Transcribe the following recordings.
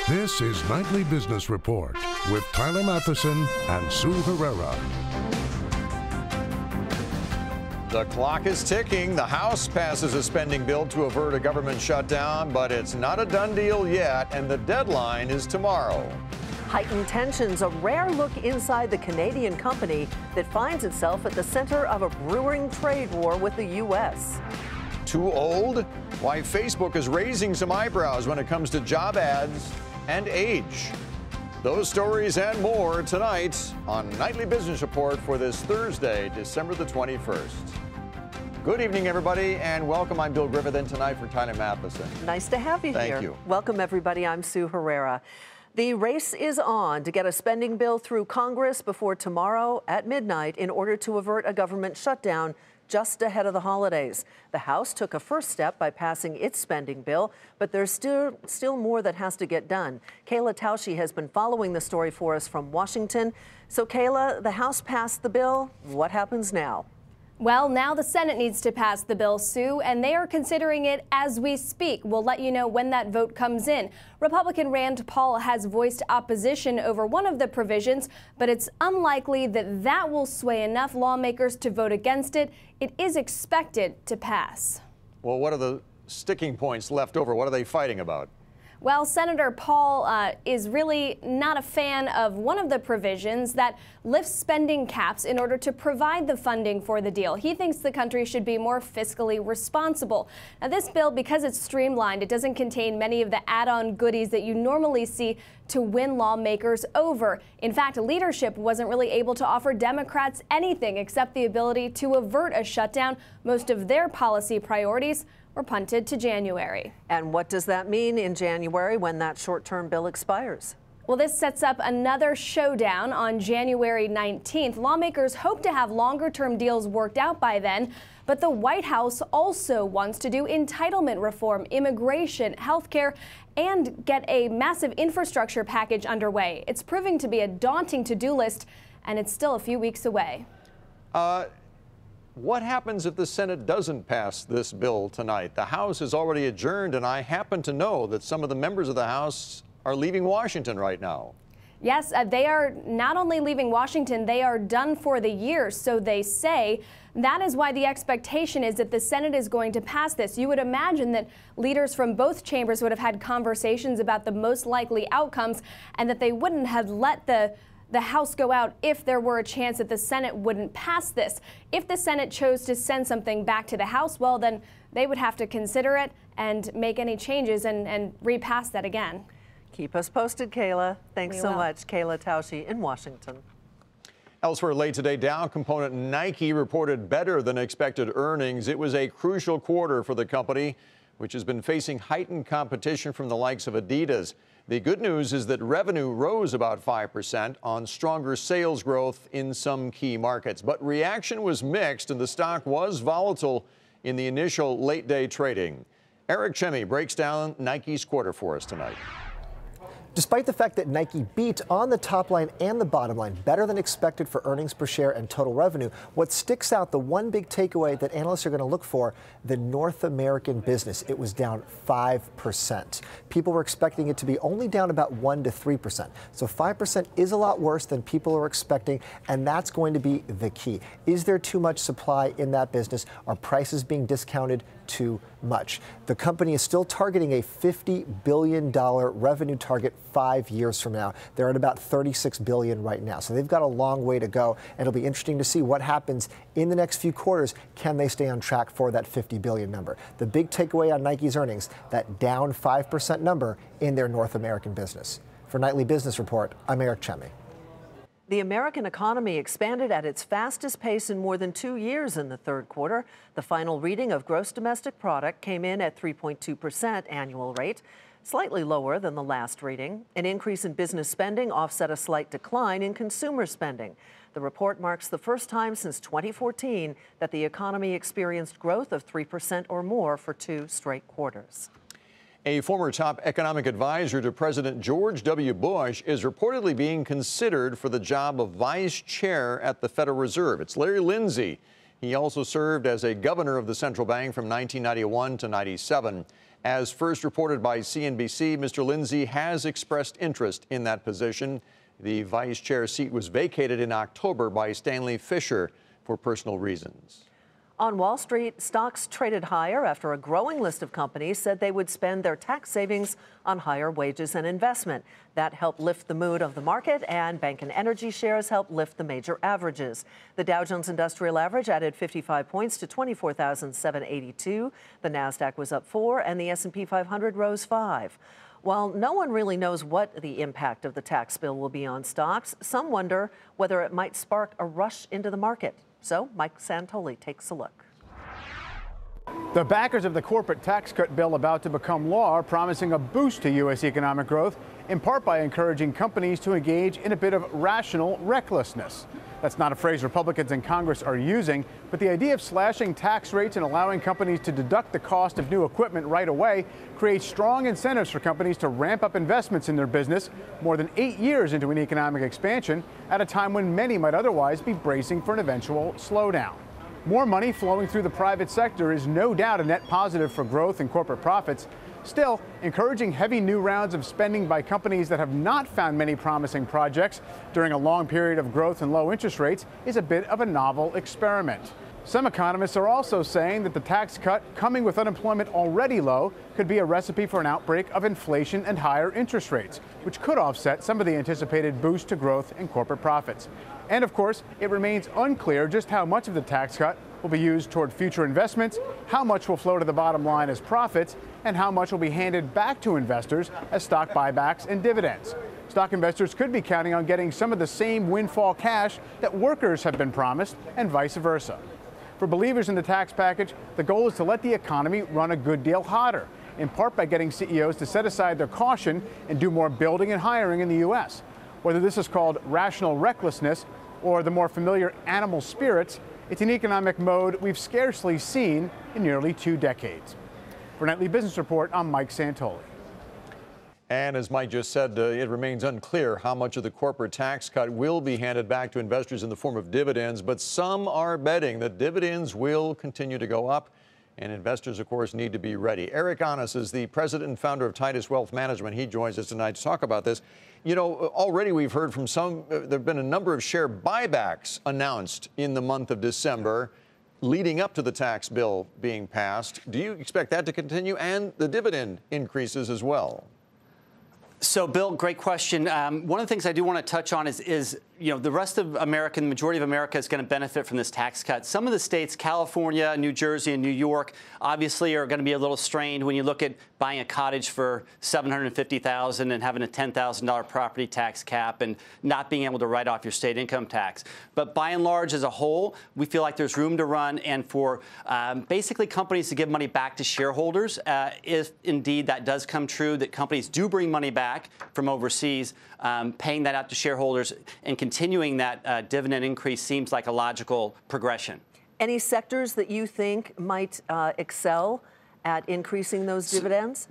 This is Nightly Business Report with Tyler Matheson and Sue Herrera. The clock is ticking. The House passes a spending bill to avert a government shutdown, but it's not a done deal yet, and the deadline is tomorrow. Heightened tensions, a rare look inside the Canadian company that finds itself at the center of a brewing trade war with the U.S. Too old? Why Facebook is raising some eyebrows when it comes to job ads and age. Those stories and more tonight on Nightly Business Report for this Thursday, December the 21st. Good evening, everybody, and welcome. I'm Bill Griffith, and tonight for Tyler Matheson. Nice to have you here. Thank you. Welcome, everybody. I'm Sue Herrera. The race is on to get a spending bill through Congress before tomorrow at midnight in order to avert a government shutdown just ahead of the holidays. The House took a first step by passing its spending bill, but there's still more that has to get done. Kayla Tausche has been following the story for us from Washington. So, Kayla, the House passed the bill. What happens now? Well, now the Senate needs to pass the bill, Sue, and they are considering it as we speak. We'll let you know when that vote comes in. Republican Rand Paul has voiced opposition over one of the provisions, but it's unlikely that that will sway enough lawmakers to vote against it. It is expected to pass. Well, what are the sticking points left over? What are they fighting about? Well, Senator Paul is really not a fan of one of the provisions that lifts spending caps in order to provide the funding for the deal. He thinks the country should be more fiscally responsible. Now, this bill, because it's streamlined, it doesn't contain many of the add-on goodies that you normally see to win lawmakers over. In fact, leadership wasn't really able to offer Democrats anything except the ability to avert a shutdown. Most of their policy priorities were punted to January. And what does that mean in January when that short-term bill expires? Well, this sets up another showdown on January 19th. Lawmakers hope to have longer-term deals worked out by then, but the White House also wants to do entitlement reform, immigration, health care, and get a massive infrastructure package underway. It's proving to be a daunting to-do list, and it's still a few weeks away. What happens if the Senate doesn't pass this bill tonight? The House is already adjourned, and I happen to know that some of the members of the House are leaving Washington right now. Yes, they are not only leaving Washington, they are done for the year, so they say. That is why the expectation is that the Senate is going to pass this. You would imagine that leaders from both chambers would have had conversations about the most likely outcomes and that they wouldn't have let the House go out if there were a chance that the Senate wouldn't pass this. If the Senate chose to send something back to the House, well, then they would have to consider it and make any changes and repass that again. Keep us posted, Kayla. Thanks so much. Kayla Tausche in Washington. Elsewhere late today, Dow component Nike reported better than expected earnings. It was a crucial quarter for the company, which has been facing heightened competition from the likes of Adidas. The good news is that revenue rose about 5% on stronger sales growth in some key markets. But reaction was mixed, and the stock was volatile in the initial late-day trading. Eric Chemi breaks down Nike's quarter for us tonight. Despite the fact that Nike beat on the top line and the bottom line, better than expected for earnings per share and total revenue, what sticks out, the one big takeaway that analysts are going to look for, the North American business. It was down 5%. People were expecting it to be only down about 1 to 3%. So 5% is a lot worse than people are expecting, and that's going to be the key. Is there too much supply in that business? Are prices being discounted too much? The company is still targeting a $50 billion revenue target 5 years from now. They're at about $36 billion right now. So they've got a long way to go, and it'll be interesting to see what happens in the next few quarters. Can they stay on track for that $50 billion number? The big takeaway on Nike's earnings, that down 5% number in their North American business. For Nightly Business Report, I'm Eric Chemi. The American economy expanded at its fastest pace in more than 2 years in the third quarter. The final reading of gross domestic product came in at 3.2% annual rate, slightly lower than the last reading. An increase in business spending offset a slight decline in consumer spending. The report marks the first time since 2014 that the economy experienced growth of 3% or more for 2 straight quarters. A former top economic advisor to President George W. Bush is reportedly being considered for the job of vice chair at the Federal Reserve. It's Larry Lindsey. He also served as a governor of the central bank from 1991 to 97. As first reported by CNBC, Mr. Lindsay has expressed interest in that position. The vice chair seat was vacated in October by Stanley Fischer for personal reasons. On Wall Street, stocks traded higher after a growing list of companies said they would spend their tax savings on higher wages and investment. That helped lift the mood of the market, and bank and energy shares helped lift the major averages. The Dow Jones Industrial Average added 55 points to 24,782. The Nasdaq was up 4, and the S&P 500 rose 5. While no one really knows what the impact of the tax bill will be on stocks, some wonder whether it might spark a rush into the market. So Mike Santoli takes a look. The backers of the corporate tax cut bill about to become law are promising a boost to U.S. economic growth, in part by encouraging companies to engage in a bit of rational recklessness. That's not a phrase Republicans in Congress are using, but the idea of slashing tax rates and allowing companies to deduct the cost of new equipment right away creates strong incentives for companies to ramp up investments in their business more than 8 years into an economic expansion at a time when many might otherwise be bracing for an eventual slowdown. More money flowing through the private sector is no doubt a net positive for growth and corporate profits. Still, encouraging heavy new rounds of spending by companies that have not found many promising projects during a long period of growth and low interest rates is a bit of a novel experiment. Some economists are also saying that the tax cut, coming with unemployment already low, could be a recipe for an outbreak of inflation and higher interest rates, which could offset some of the anticipated boost to growth and corporate profits. And of course, it remains unclear just how much of the tax cut will be used toward future investments, how much will flow to the bottom line as profits, and how much will be handed back to investors as stock buybacks and dividends. Stock investors could be counting on getting some of the same windfall cash that workers have been promised, and vice versa. For believers in the tax package, the goal is to let the economy run a good deal hotter, in part by getting CEOs to set aside their caution and do more building and hiring in the U.S. Whether this is called rational recklessness or the more familiar animal spirits, it's an economic mode we've scarcely seen in nearly 2 decades. For Nightly Business Report, I'm Mike Santoli. And as Mike just said, it remains unclear how much of the corporate tax cut will be handed back to investors in the form of dividends, but some are betting that dividends will continue to go up, and investors, of course, need to be ready. Eric Onnes is the president and founder of Titus Wealth Management. He joins us tonight to talk about this. You know, already we've heard from some, there have been a number of share buybacks announced in the month of December leading up to the tax bill being passed. Do you expect that to continue, and the dividend increases as well? So, Bill, great question. One of the things I do want to touch on is you know, the rest of America, the majority of America is going to benefit from this tax cut. Some of the states, California, New Jersey, and New York, obviously are going to be a little strained when you look at buying a cottage for $750,000 and having a $10,000 property tax cap and not being able to write off your state income tax. But by and large, as a whole, we feel like there's room to run, and for basically companies to give money back to shareholders, if indeed that does come true, that companies do bring money back from overseas, paying that out to shareholders and continuing that dividend increase seems like a logical progression. Any sectors that you think might excel at increasing those dividends?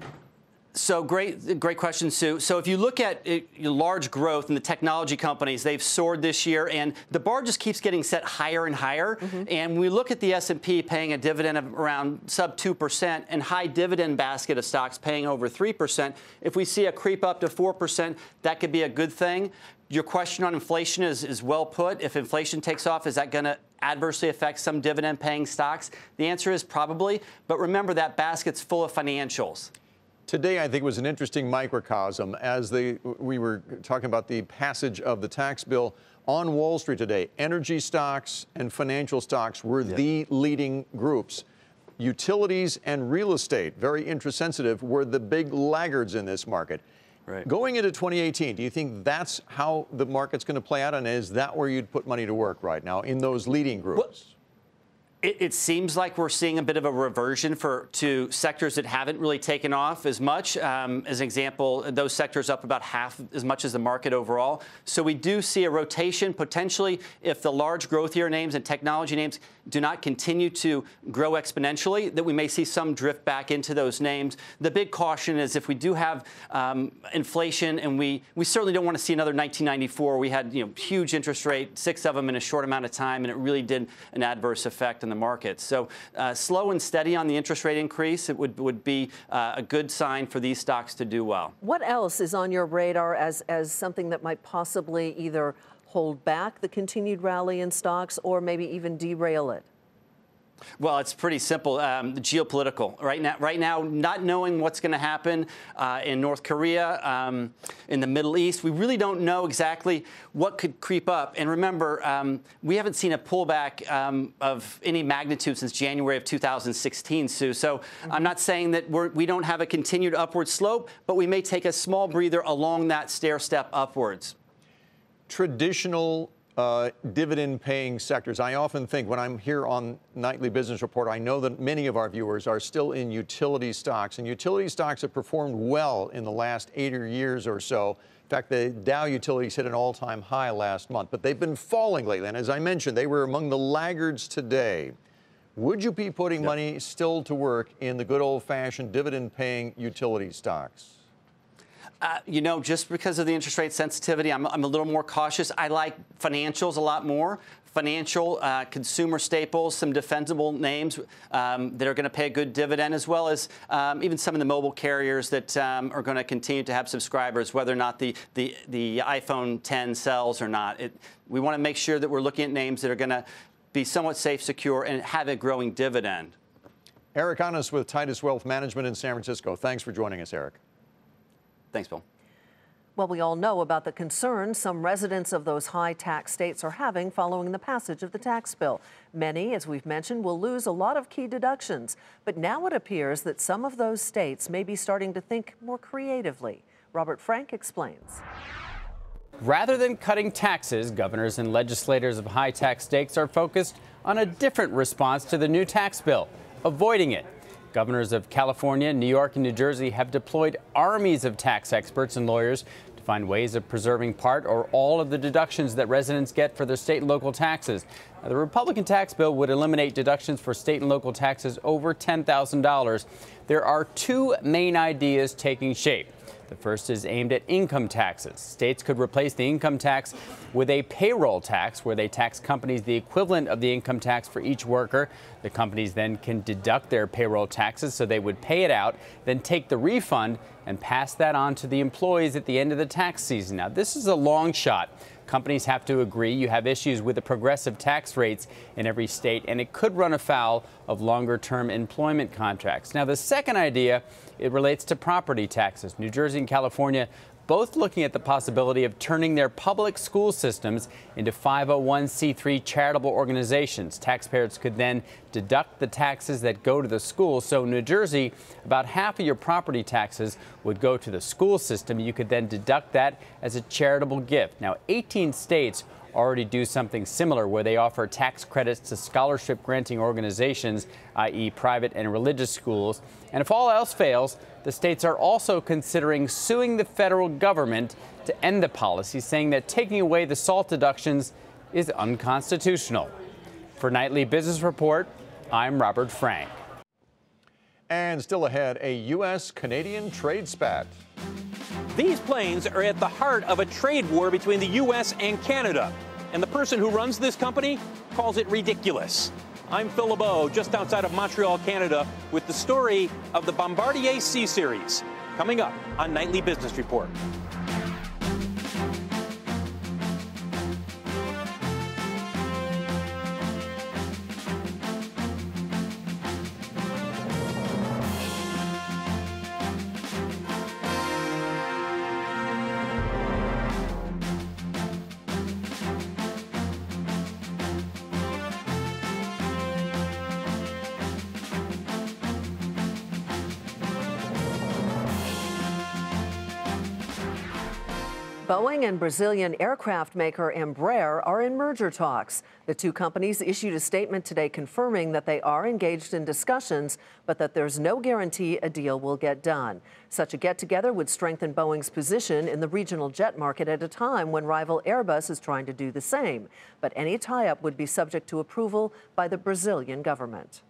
So great question, Sue. So if you look at large growth in the technology companies, they've soared this year, and the bar just keeps getting set higher and higher. And when we look at the S&P paying a dividend of around sub 2% and high dividend basket of stocks paying over 3%, if we see a creep up to 4%, that could be a good thing. Your question on inflation is well put. If inflation takes off, is that going to adversely affect some dividend-paying stocks? The answer is probably. But remember, that basket's full of financials. Today, I think, was an interesting microcosm as we were talking about the passage of the tax bill on Wall Street today. Energy stocks and financial stocks were the leading groups. Utilities and real estate, very interest sensitive, were the big laggards in this market. Right. Going into 2018, do you think that's how the market's going to play out? And is that where you'd put money to work right now, in those leading groups? Well, it seems like we're seeing a bit of a reversion to sectors that haven't really taken off as much. As an example, those sectors up about half as much as the market overall. So we do see a rotation potentially if the large growthier names and technology names do not continue to grow exponentially, that we may see some drift back into those names. The big caution is if we do have inflation, and we certainly don't want to see another 1994. We had huge interest rate, 6 of them in a short amount of time, and it really did an adverse effect on the the market. So slow and steady on the interest rate increase, it would be a good sign for these stocks to do well. What else is on your radar as something that might possibly either hold back the continued rally in stocks or maybe even derail it? Well, it's pretty simple. The geopolitical right now, not knowing what's going to happen in North Korea, in the Middle East, we really don't know exactly what could creep up. And remember, we haven't seen a pullback of any magnitude since January of 2016, Sue. So I'm not saying that we don't have a continued upward slope, but we may take a small breather along that stair step upwards. Traditional dividend-paying sectors. I often think when I'm here on Nightly Business Report, I know that many of our viewers are still in utility stocks, and utility stocks have performed well in the last 8 years or so. In fact, the Dow Utilities hit an all-time high last month, but they've been falling lately. And as I mentioned, they were among the laggards today. Would you be putting money still to work in the good old-fashioned dividend-paying utility stocks? You know, just because of the interest rate sensitivity, I'm a little more cautious. I like financials a lot more. Financial, consumer staples, some defensible names that are going to pay a good dividend, as well as even some of the mobile carriers that are going to continue to have subscribers, whether or not the iPhone 10 sells or not. We want to make sure that we're looking at names that are going to be somewhat safe, secure, and have a growing dividend. Eric Honest with Titus Wealth Management in San Francisco. Thanks for joining us, Eric. Thanks, Bill. Well, we all know about the concerns some residents of those high tax states are having following the passage of the tax bill. Many, as we've mentioned, will lose a lot of key deductions. But now it appears that some of those states may be starting to think more creatively. Robert Frank explains. Rather than cutting taxes, governors and legislators of high tax states are focused on a different response to the new tax bill, avoiding it. Governors of California, New York, and New Jersey have deployed armies of tax experts and lawyers to find ways of preserving part or all of the deductions that residents get for their state and local taxes. Now, the Republican tax bill would eliminate deductions for state and local taxes over $10,000. There are two main ideas taking shape. The first is aimed at income taxes. States could replace the income tax with a payroll tax, where they tax companies the equivalent of the income tax for each worker. The companies then can deduct their payroll taxes, so they would pay it out, then take the refund and pass that on to the employees at the end of the tax season. Now, this is a long shot. Companies have to agree. You have issues with the progressive tax rates in every state, and it could run afoul of longer-term employment contracts. Now, the second idea, it relates to property taxes. New Jersey and California both looking at the possibility of turning their public school systems into 501c3 charitable organizations. Taxpayers could then deduct the taxes that go to the school. So in New Jersey, about half of your property taxes would go to the school system. You could then deduct that as a charitable gift. Now, 18 states already do something similar, where they offer tax credits to scholarship granting organizations, i.e. private and religious schools. And if all else fails, the states are also considering suing the federal government to end the policy, saying that taking away the SALT deductions is unconstitutional. For Nightly Business Report, I'm Robert Frank. And still ahead, a U.S.-Canadian trade spat. These planes are at the heart of a trade war between the U.S. and Canada. And the person who runs this company calls it ridiculous. I'm Phil LeBeau, just outside of Montreal, Canada, with the story of the Bombardier C-Series, coming up on Nightly Business Report. Boeing and Brazilian aircraft maker Embraer are in merger talks. The two companies issued a statement today confirming that they are engaged in discussions, but that there's no guarantee a deal will get done. Such a get-together would strengthen Boeing's position in the regional jet market at a time when rival Airbus is trying to do the same. But any tie-up would be subject to approval by the Brazilian government.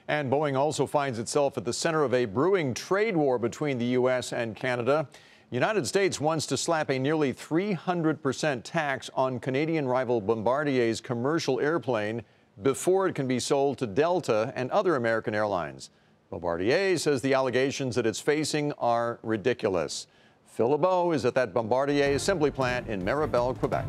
And Boeing also finds itself at the center of a brewing trade war between the U.S. and Canada. The United States wants to slap a nearly 300% tax on Canadian rival Bombardier's commercial airplane, before it can be sold to Delta and other American airlines. Bombardier says the allegations that it's facing are ridiculous. Phil LeBeau is at that Bombardier assembly plant in Mirabel, Quebec.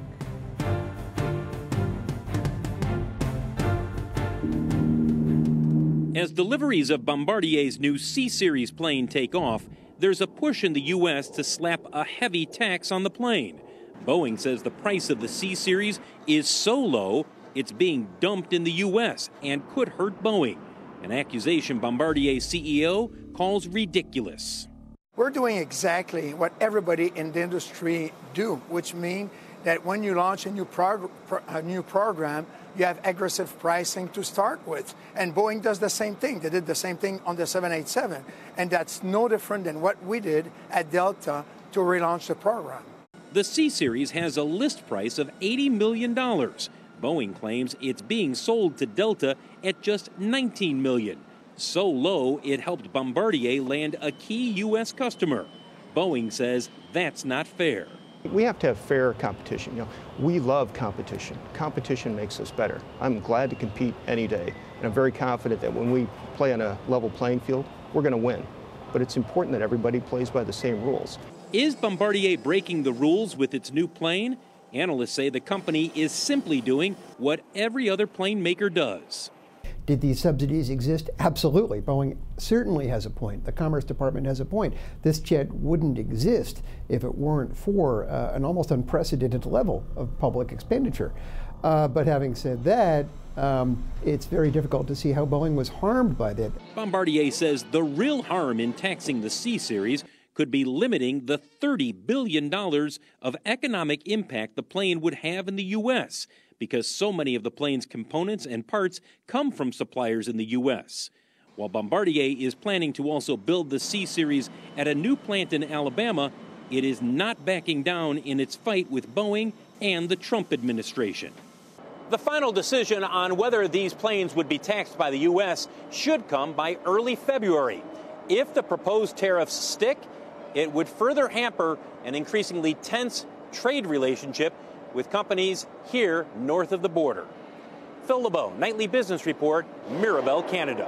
As deliveries of Bombardier's new C-Series plane take off, there's a push in the U.S. to slap a heavy tax on the plane. Boeing says the price of the C-Series is so low, it's being dumped in the U.S. and could hurt Boeing, an accusation Bombardier's CEO calls ridiculous. We're doing exactly what everybody in the industry do, which means that when you launch a new program, you have aggressive pricing to start with. And Boeing does the same thing. They did the same thing on the 787. And that's no different than what we did at Delta to relaunch the program. The C-Series has a list price of $80 million. Boeing claims it's being sold to Delta at just $19 million. So low, it helped Bombardier land a key U.S. customer. Boeing says that's not fair. We have to have fair competition. We love competition. Competition makes us better. I'm glad to compete any day, and I'm very confident that when we play on a level playing field, we're going to win. But it's important that everybody plays by the same rules. Is Bombardier breaking the rules with its new plane? Analysts say the company is simply doing what every other plane maker does. Did these subsidies exist? Absolutely. Boeing certainly has a point. The Commerce Department has a point. This jet wouldn't exist if it weren't for an almost unprecedented level of public expenditure. But having said that, it's very difficult to see how Boeing was harmed by that. Bombardier says the real harm in taxing the C-Series could be limiting the $30 billion of economic impact the plane would have in the U.S., because so many of the plane's components and parts come from suppliers in the U.S. While Bombardier is planning to also build the C-Series at a new plant in Alabama, it is not backing down in its fight with Boeing and the Trump administration. The final decision on whether these planes would be taxed by the U.S. should come by early February. If the proposed tariffs stick, it would further hamper an increasingly tense trade relationship with companies here north of the border. Phil LeBeau, Nightly Business Report, Mirabel, Canada.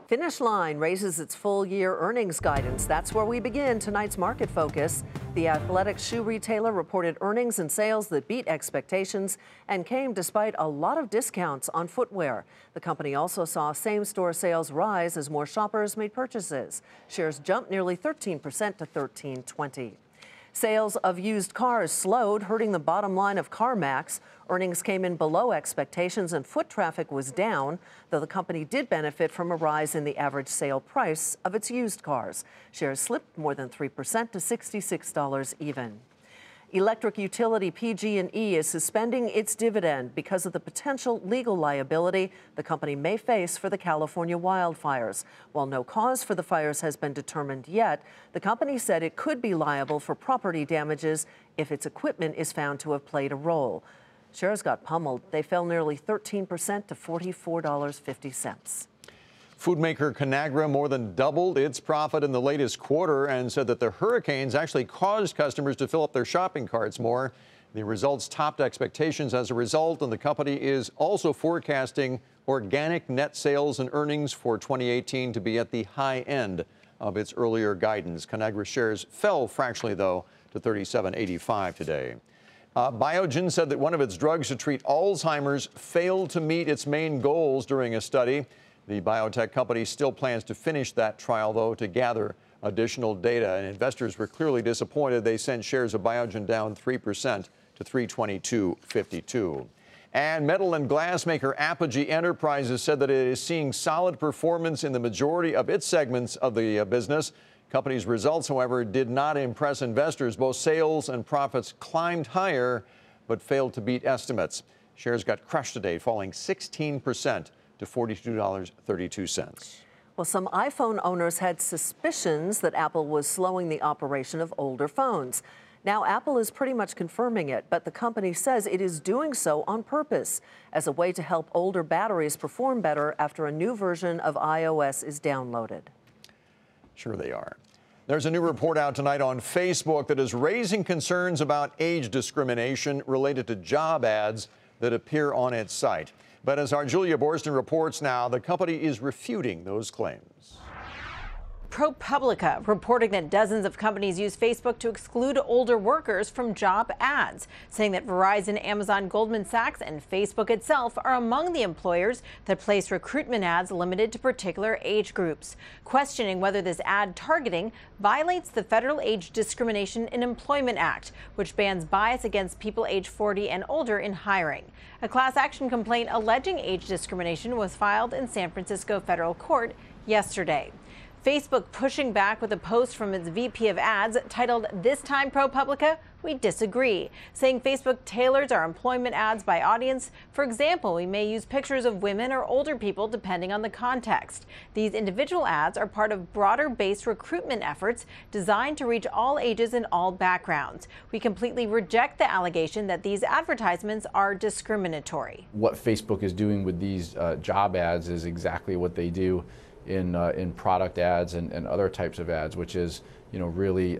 Finish Line raises its full-year earnings guidance. That's where we begin tonight's market focus. The athletic shoe retailer reported earnings and sales that beat expectations and came despite a lot of discounts on footwear. The company also saw same-store sales rise as more shoppers made purchases. Shares jumped nearly 13% to $13.20. Sales of used cars slowed, hurting the bottom line of CarMax. Earnings came in below expectations and foot traffic was down, though the company did benefit from a rise in the average sale price of its used cars. Shares slipped more than 3% to $66 even. Electric utility PG&E is suspending its dividend because of the potential legal liability the company may face for the California wildfires. While no cause for the fires has been determined yet, the company said it could be liable for property damages if its equipment is found to have played a role. Shares got pummeled. They fell nearly 13% to $44.50. Food maker Conagra more than doubled its profit in the latest quarter and said that the hurricanes actually caused customers to fill up their shopping carts more. The results topped expectations as a result, and the company is also forecasting organic net sales and earnings for 2018 to be at the high end of its earlier guidance. Conagra shares fell fractionally, though, to $37.85 today. Biogen said that one of its drugs to treat Alzheimer's failed to meet its main goals during a study. The biotech company still plans to finish that trial, though, to gather additional data. And investors were clearly disappointed. They sent shares of Biogen down 3% to $322.52. And metal and glass maker Apogee Enterprises said that it is seeing solid performance in the majority of its segments of the business. Company's results, however, did not impress investors. Both sales and profits climbed higher, but failed to beat estimates. Shares got crushed today, falling 16% to $42.32. Well, some iPhone owners had suspicions that Apple was slowing the operation of older phones. Now, Apple is pretty much confirming it, but the company says it is doing so on purpose as a way to help older batteries perform better after a new version of iOS is downloaded. Sure they are. There's a new report out tonight on Facebook that is raising concerns about age discrimination related to job ads that appear on its site. But as our Julia Borston reports now, the company is refuting those claims. ProPublica reporting that dozens of companies use Facebook to exclude older workers from job ads, saying that Verizon, Amazon, Goldman Sachs, and Facebook itself are among the employers that place recruitment ads limited to particular age groups, questioning whether this ad targeting violates the Federal Age Discrimination in Employment Act, which bans bias against people age 40 and older in hiring. A class action complaint alleging age discrimination was filed in San Francisco federal court yesterday. Facebook pushing back with a post from its VP of ads titled, "This time ProPublica, we disagree," saying Facebook tailors our employment ads by audience. For example, we may use pictures of women or older people depending on the context. These individual ads are part of broader-based recruitment efforts designed to reach all ages and all backgrounds. We completely reject the allegation that these advertisements are discriminatory. What Facebook is doing with these job ads is exactly what they do in product ads and other types of ads, which is, really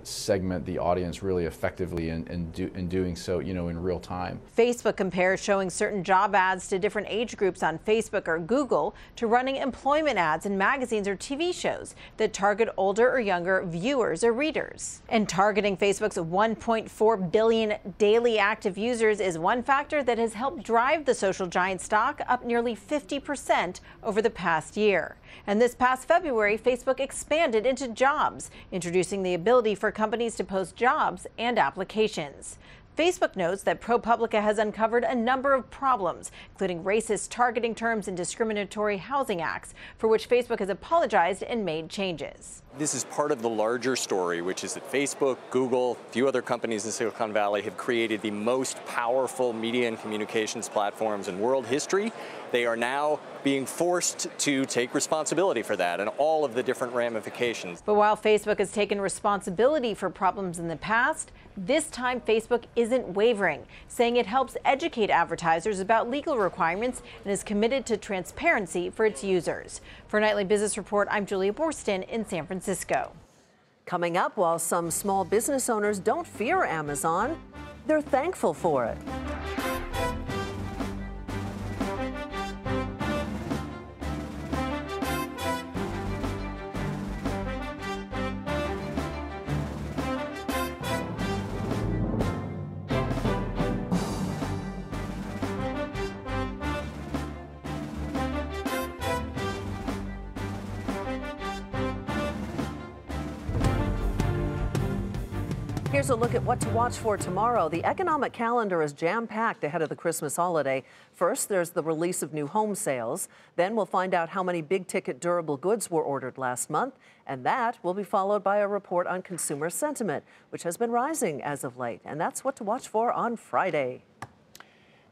segment the audience really effectively in doing so, in real time. Facebook compares showing certain job ads to different age groups on Facebook or Google to running employment ads in magazines or TV shows that target older or younger viewers or readers. And targeting Facebook's 1.4 billion daily active users is one factor that has helped drive the social giant stock up nearly 50% over the past year. And this past February, Facebook expanded into jobs, introducing the ability for companies to post jobs and applications. Facebook notes that ProPublica has uncovered a number of problems, including racist targeting terms and discriminatory housing acts, for which Facebook has apologized and made changes. This is part of the larger story, which is that Facebook, Google, a few other companies in Silicon Valley have created the most powerful media and communications platforms in world history. They are now being forced to take responsibility for that and all of the different ramifications. But while Facebook has taken responsibility for problems in the past, this time Facebook isn't wavering, saying it helps educate advertisers about legal requirements and is committed to transparency for its users. For Nightly Business Report, I'm Julia Borston in San Francisco. Coming up, while some small business owners don't fear Amazon, they're thankful for it. Here's a look at what to watch for tomorrow. The economic calendar is jam-packed ahead of the Christmas holiday. First, there's the release of new home sales. Then we'll find out how many big-ticket durable goods were ordered last month. And that will be followed by a report on consumer sentiment, which has been rising as of late. And that's what to watch for on Friday.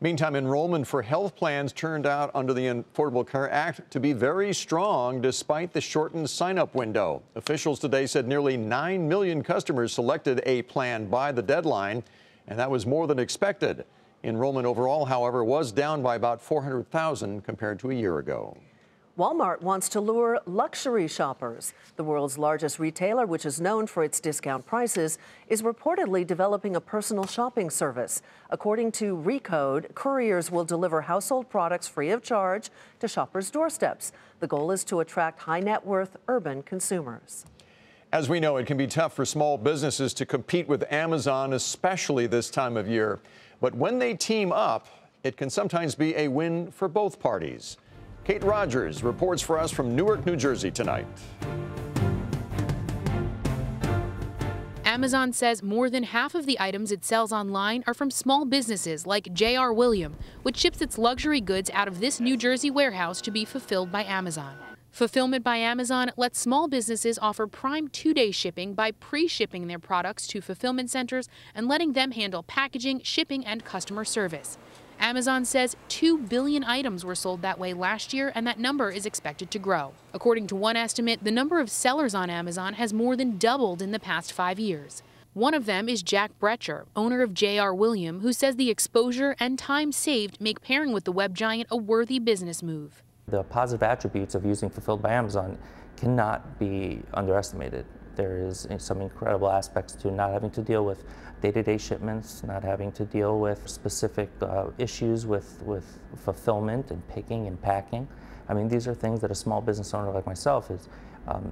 Meantime, enrollment for health plans turned out under the Affordable Care Act to be very strong despite the shortened sign-up window. Officials today said nearly 9 million customers selected a plan by the deadline, and that was more than expected. Enrollment overall, however, was down by about 400,000 compared to a year ago. Walmart wants to lure luxury shoppers. The world's largest retailer, which is known for its discount prices, is reportedly developing a personal shopping service. According to Recode, couriers will deliver household products free of charge to shoppers' doorsteps. The goal is to attract high-net-worth urban consumers. As we know, it can be tough for small businesses to compete with Amazon, especially this time of year. But when they team up, it can sometimes be a win for both parties. Kate Rogers reports for us from Newark, New Jersey tonight. Amazon says more than half of the items it sells online are from small businesses like J.R. William, which ships its luxury goods out of this New Jersey warehouse to be fulfilled by Amazon. Fulfillment by Amazon lets small businesses offer prime 2-day shipping by pre-shipping their products to fulfillment centers and letting them handle packaging, shipping, and customer service. Amazon says 2 billion items were sold that way last year, and that number is expected to grow. According to one estimate, the number of sellers on Amazon has more than doubled in the past 5 years. One of them is Jack Brecher, owner of J.R. William, who says the exposure and time saved make pairing with the web giant a worthy business move. The positive attributes of using Fulfilled by Amazon cannot be underestimated. There is some incredible aspects to not having to deal with day-to-day shipments, not having to deal with specific issues with fulfillment and picking and packing. I mean, these are things that a small business owner like myself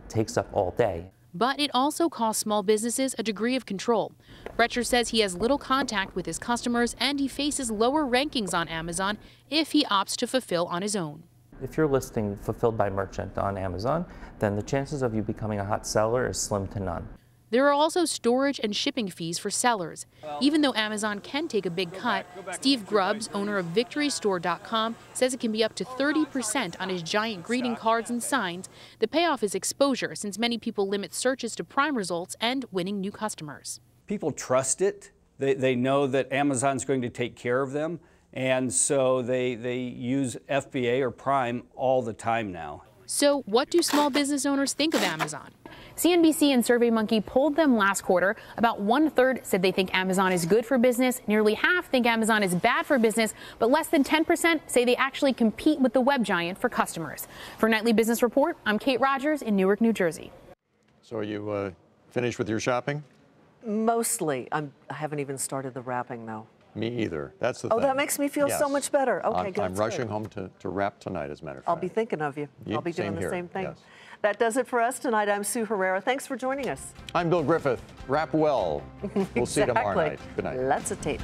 takes up all day. But it also costs small businesses a degree of control. Retcher says he has little contact with his customers and he faces lower rankings on Amazon if he opts to fulfill on his own. If you're listing fulfilled by merchant on Amazon, then the chances of you becoming a hot seller is slim to none. There are also storage and shipping fees for sellers. Even though Amazon can take a big cut, Steve Grubbs, owner of VictoryStore.com, says it can be up to 30% on his giant greeting cards and signs. The payoff is exposure, since many people limit searches to prime results and winning new customers. People trust it. They know that Amazon's going to take care of them, and so they use FBA or Prime all the time now. So what do small business owners think of Amazon? CNBC and SurveyMonkey polled them last quarter. About 1/3 said they think Amazon is good for business. Nearly half think Amazon is bad for business, but less than 10% say they actually compete with the web giant for customers. For Nightly Business Report, I'm Kate Rogers in Newark, New Jersey. So are you finished with your shopping? Mostly. I haven't even started the wrapping, though. Me either. That's the thing. Oh, that makes me feel so much better. Okay, good. I'm rushing home to wrap tonight, as a matter of fact. I'll be thinking of you. Yeah, I'll be doing the same thing. Yes. That does it for us tonight. I'm Sue Herrera. Thanks for joining us. I'm Bill Griffith. Wrap well. We'll see you tomorrow night. Good night. Lots of tape.